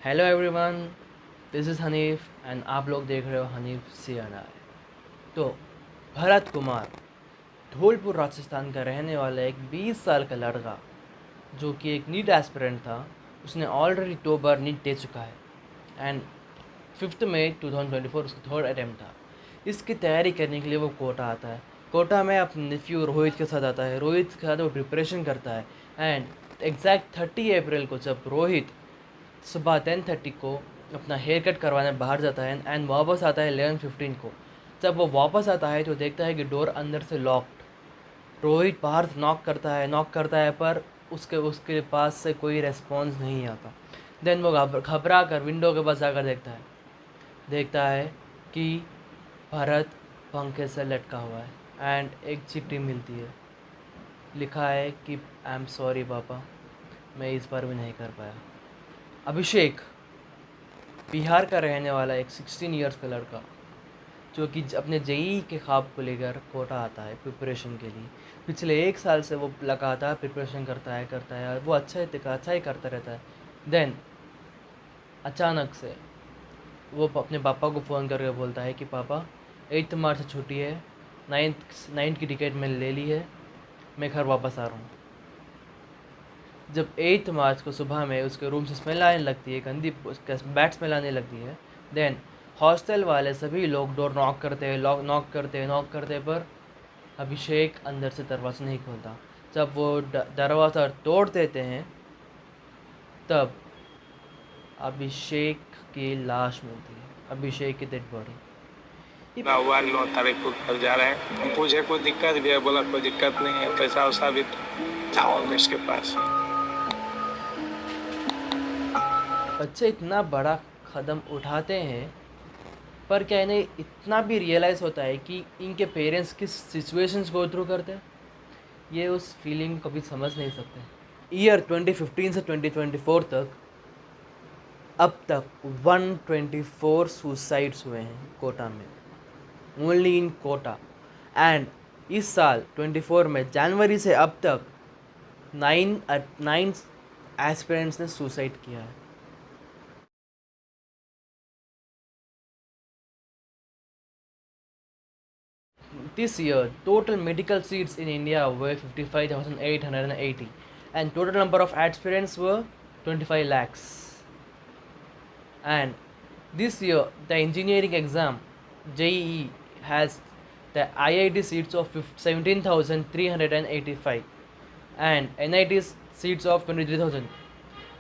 Hello everyone, this is Hanif and आप लोग देख रहे हो हनीफ सी एंड आई। तो भरत कुमार धौलपुर राजस्थान का रहने वाला एक 20 साल का लड़का जो कि एक नीट एस्पिरेंट था, उसने ऑलरेडी 2 बार नीट दे चुका है एंड 5 मई 2024 उसका थर्ड अटैम्प्ट था। इसकी तैयारी करने के लिए वो कोटा आता है। कोटा में अपने नेफ्यू रोहित के साथ आता है। रोहित के साथ वो प्रिपरेशन करता है एंड एग्जैक्ट 30 अप्रैल को जब रोहित सुबह 10:30 को अपना हेयर कट करवाने बाहर जाता है एंड वापस आता है 11:15 को। जब वो वापस आता है तो देखता है कि डोर अंदर से लॉक्ड। रोहित बाहर से नॉक करता है पर उसके उसके पास से कोई रेस्पॉन्स नहीं आता। देन वो घबरा कर विंडो के पास जाकर देखता है कि भरत पंखे से लटका हुआ है एंड एक चिट्ठी मिलती है। लिखा है कि आई एम सॉरी पापा, मैं इस बार भी नहीं कर पाया। अभिषेक बिहार का रहने वाला एक 16 इयर्स का लड़का जो कि अपने जेई के ख्वाब को लेकर कोटा आता है प्रिपरेशन के लिए। पिछले 1 साल से वो लगातार प्रिपरेशन करता है और वो अच्छा ही करता रहता है। देन अचानक से वो अपने पापा को फ़ोन करके बोलता है कि पापा 8 मार्च से छुट्टी है, नाइन्थ की टिकट मैंने ले ली है, मैं घर वापस आ रहा हूँ। जब 8 मार्च को सुबह में उसके रूम से स्मेल आने लगती है, गंदी बैड स्मेल आने लगती है। देन हॉस्टल वाले सभी लोग डोर नॉक करते हैं पर अभिषेक अंदर से दरवाज़ा नहीं खोलता। जब वो दरवाज़ा तोड़ देते हैं तब अभिषेक की लाश मिलती है, अभिषेक की डेड बॉडी। ना हुआ 9 तारीख को घर जा रहे हैं। मुझे कोई दिक्कत भी है, बोला कोई दिक्कत नहीं है, पैसा वैसा भी जाओगे इसके पास। बच्चे इतना बड़ा कदम उठाते हैं पर क्या इन्हें इतना भी रियलाइज़ होता है कि इनके पेरेंट्स किस सिचुएशंस गो थ्रू करते हैं? ये उस फीलिंग को कभी समझ नहीं सकते। ईयर 2015 से 2024 तक अब तक 124 सुसाइड्स हुए हैं कोटा में, ओनली इन कोटा। एंड इस साल 24 में जनवरी से अब तक 9 एस्पिरेंट्स ने सुसाइड किया है। This year, total medical seats in India were 55,880 and total number of aspirants were 25 lakhs. And this year, the engineering exam JEE has the IIT seats of 17,385 and NIT seats of 23,000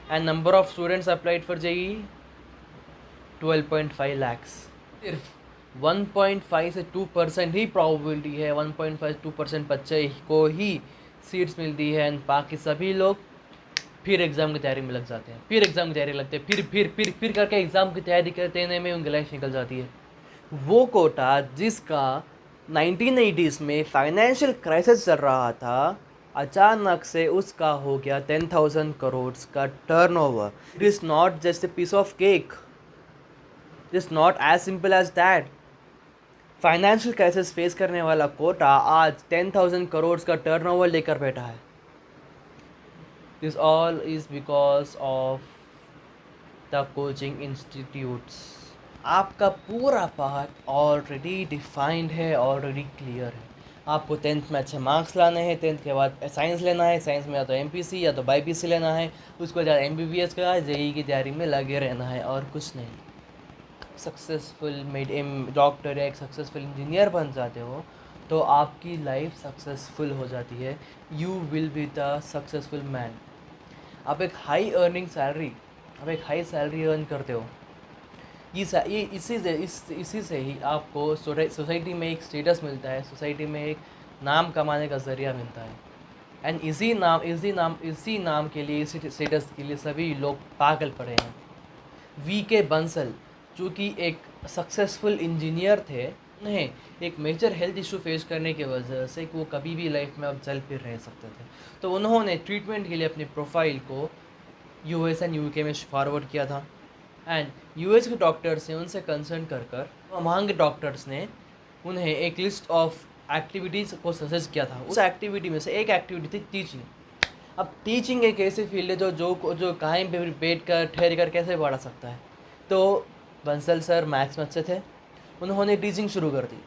and number of students applied for JEE 12.5 lakhs. सिर्फ 1.5 से 2% ही probability है, 1.5 से 2% बच्चे को ही seats मिलती है and बाकी सभी लोग फिर एग्ज़ाम की तैयारी में लग जाते हैं, फिर एग्ज़ाम की तैयारी लगते हैं, फिर करके एग्ज़ाम की तैयारी करते में उनकी लाइफ निकल जाती है। वो कोटा जिसका 1980s में फाइनेंशियल क्राइसिस चल रहा था, अचानक से उसका हो गया 10,000 करोड़ का turnover. It is not just a piece of cake, it is not as simple as that. Financial crisis face करने वाला कोटा आज 10,000 करोड़ का टर्नओवर लेकर बैठा है। This all is because of the coaching institutes. आपका पूरा पाथ ऑलरेडी डिफाइंड है, ऑलरेडी क्लियर है। आपको 10th में अच्छे मार्क्स लाने हैं, 10th के बाद साइंस लेना है, साइंस में या तो MPC या तो BIPC लेना है, उसके बाद MBBS का JEE की तैयारी में लगे रहना है और कुछ नहीं। सक्सेसफुल डॉक्टर या एक सक्सेसफुल इंजीनियर बन जाते हो तो आपकी लाइफ सक्सेसफुल हो जाती है। You will be the successful man. आप एक हाई सैलरी अर्न करते हो। ये इसी से ही आपको सोसाइटी में एक स्टेटस मिलता है, सोसाइटी में एक नाम कमाने का ज़रिया मिलता है एंड इसी नाम के लिए, इसी स्टेटस के लिए सभी लोग पागल पड़े हैं। VK बंसल जो कि एक सक्सेसफुल इंजीनियर थे, उन्हें एक मेजर हेल्थ इशू फेस करने की वजह से वो कभी भी लाइफ में अब चल फिर रह सकते थे, तो उन्होंने ट्रीटमेंट के लिए अपनी प्रोफाइल को US एंड UK में फॉरवर्ड किया था एंड US के डॉक्टर्स ने उनसे कंसर्न कर वहाँ के डॉक्टर्स ने उन्हें एक लिस्ट ऑफ एक्टिविटीज़ को सजेस्ट किया था। उस एक्टिविटी में से एक एक्टिविटी थी टीचिंग। अब टीचिंग एक ऐसी फील्ड है जो कहीं पे भी बैठ कर ठहर कर कैसे पढ़ा सकता है। तो बंसल सर मैथ्स में अच्छे थे, उन्होंने टीचिंग शुरू कर दी।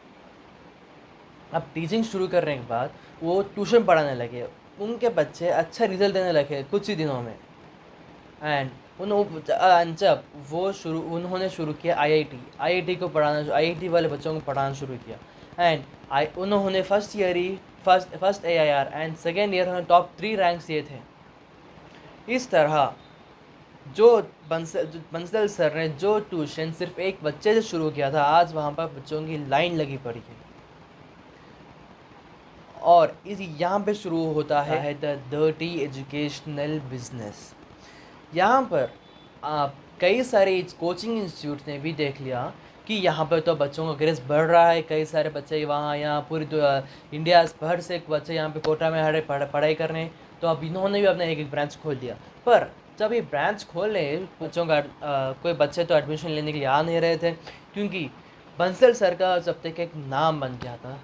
अब टीचिंग शुरू करने के बाद वो ट्यूशन पढ़ाने लगे, उनके बच्चे अच्छा रिजल्ट देने लगे कुछ ही दिनों में। एंड जब उन्होंने शुरू किया आईआईटी वाले बच्चों को पढ़ाना शुरू किया। एंड उन्होंने first AIR and second year उन्होंने टॉप 3 रैंक्स दिए थे। इस तरह जो बंसल सर ने जो ट्यूशन सिर्फ एक बच्चे से शुरू किया था, आज वहाँ पर बच्चों की लाइन लगी पड़ी है। और यहाँ पे शुरू होता है द डर्टी एजुकेशनल बिजनेस। यहाँ पर आप कई सारे कोचिंग इंस्टीट्यूट ने भी देख लिया कि यहाँ पर तो बच्चों का क्रेज़ बढ़ रहा है, कई सारे बच्चे यहाँ पूरी इंडिया भर से बच्चे यहाँ पे कोटा में पढ़ाई कर रहे हैं। तो अब इन्होंने भी अपना एक ब्रांच खोल दिया। पर जब ये ब्रांच खोले बच्चों का कोई बच्चे तो एडमिशन लेने के लिए आ नहीं रहे थे, क्योंकि बंसल सर का जब तक एक नाम बन गया था,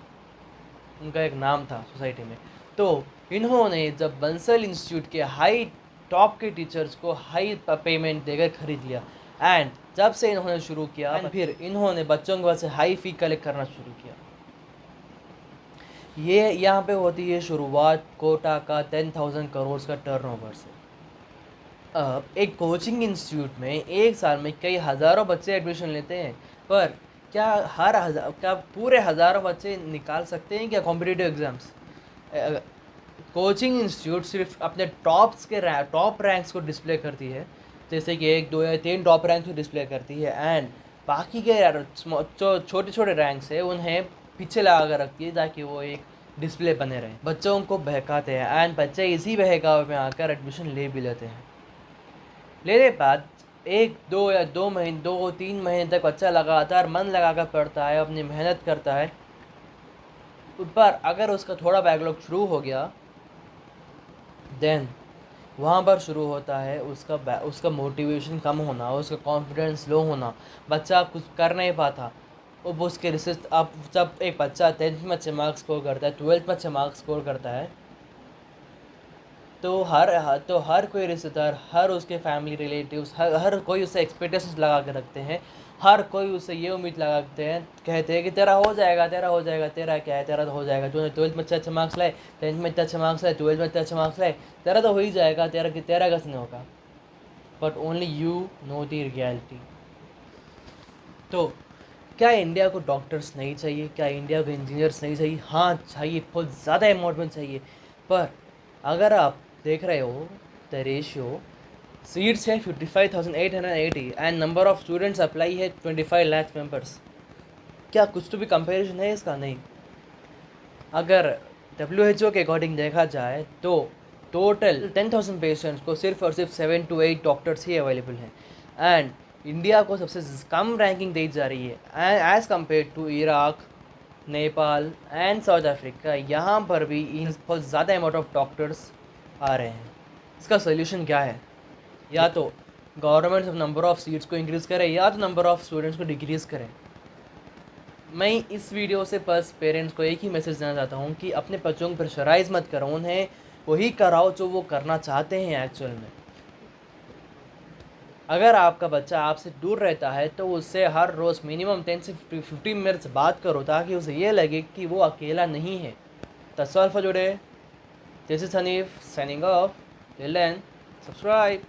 उनका एक नाम था सोसाइटी में। तो इन्होंने जब बंसल इंस्टीट्यूट के हाई टॉप के टीचर्स को हाई पेमेंट देकर खरीद लिया। एंड जब से इन्होंने शुरू किया फिर इन्होंने बच्चों के पास से हाई फी कलेक्ट करना शुरू किया। ये यहाँ पे होती है शुरुआत कोटा का 10,000 करोड़ का टर्नओवर से। अब एक कोचिंग इंस्टीट्यूट में एक साल में कई हज़ारों बच्चे एडमिशन लेते हैं, पर क्या पूरे हज़ारों बच्चे निकाल सकते हैं क्या कॉम्पिटिटिव एग्ज़ाम्स? कोचिंग इंस्टीट्यूट सिर्फ अपने टॉप रैंक्स को डिस्प्ले करती है, जैसे कि 1, 2 या 3 टॉप रैंक्स को डिस्प्ले करती है। एंड बाकी के जो छोटे छोटे रैंक्स है उन्हें पीछे लगा कर रखती है ताकि वो एक डिस्प्ले बने रहे। बच्चों को बहकाते हैं एंड बच्चे इसी बहकावे में आकर एडमिशन ले भी लेते हैं। लेने बाद 1, 2 या 2-3 महीने तक बच्चा लगातार मन लगाकर पढ़ता है, अपनी मेहनत करता है। पर अगर उसका थोड़ा बैकलॉग शुरू हो गया, देन वहाँ पर शुरू होता है उसका मोटिवेशन कम होना, उसका कॉन्फिडेंस लो होना, बच्चा कुछ कर नहीं पाता। अब उसके रिसर्च अब जब एक बच्चा 10th में अच्छे मार्क्स स्कोर करता है, 12th में अच्छे मार्क्स स्कोर करता है, तो हर कोई रिश्तेदार, हर उसके फैमिली रिलेटिव्स, हर कोई उससे एक्सपेक्टेशंस लगा के रखते हैं। हर कोई उससे ये उम्मीद लगाते हैं, कहते हैं कि तेरा हो जाएगा, तेरा क्या है, तेरा तो हो जाएगा। तूने 12th में अच्छे मार्क्स लाए, 10th में अच्छे मार्क्स लाए, 12th में अच्छे मार्क्स लाए, तेरा तो हो ही जाएगा, तेरा कैसे नहीं होगा। But only you know the reality. तो क्या इंडिया को डॉक्टर्स नहीं चाहिए? क्या इंडिया को इंजीनियर्स नहीं चाहिए? हाँ चाहिए, बहुत ज़्यादा अमाउंट में चाहिए। पर अगर आप देख रहे हो द रेशियो, सीट्स है 55,880 and number of students apply है 25 लाख मेंबर्स। क्या कुछ तो भी कंपैरिजन है इसका? नहीं। अगर WHO के अकॉर्डिंग देखा जाए तो टोटल 10,000 पेशेंट्स को सिर्फ और सिर्फ 7 to 8 डॉक्टर्स ही अवेलेबल हैं। एंड इंडिया को सबसे कम रैंकिंग दी जा रही है as compared to Iraq, Nepal and South Africa. यहाँ पर भी बहुत ज़्यादा अमाउंट ऑफ डॉक्टर्स आ रहे हैं। इसका सोल्यूशन क्या है? या तो गवर्नमेंट नंबर ऑफ़ सीट्स को इंक्रीज़ करे या तो नंबर ऑफ़ स्टूडेंट्स को डिक्रीज़ करें। मैं इस वीडियो से बस पेरेंट्स को एक ही मैसेज देना चाहता हूँ कि अपने बच्चों को प्रेशराइज़ मत करो, उन्हें वही कराओ जो वो करना चाहते हैं एक्चुअल में। अगर आपका बच्चा आपसे दूर रहता है तो उससे हर रोज़ मिनिमम 10 से 15 मिनट्स बात करो, ताकि उसे ये लगे कि वो अकेला नहीं है। That's all for today. This is Hanif signing off. Till then, subscribe.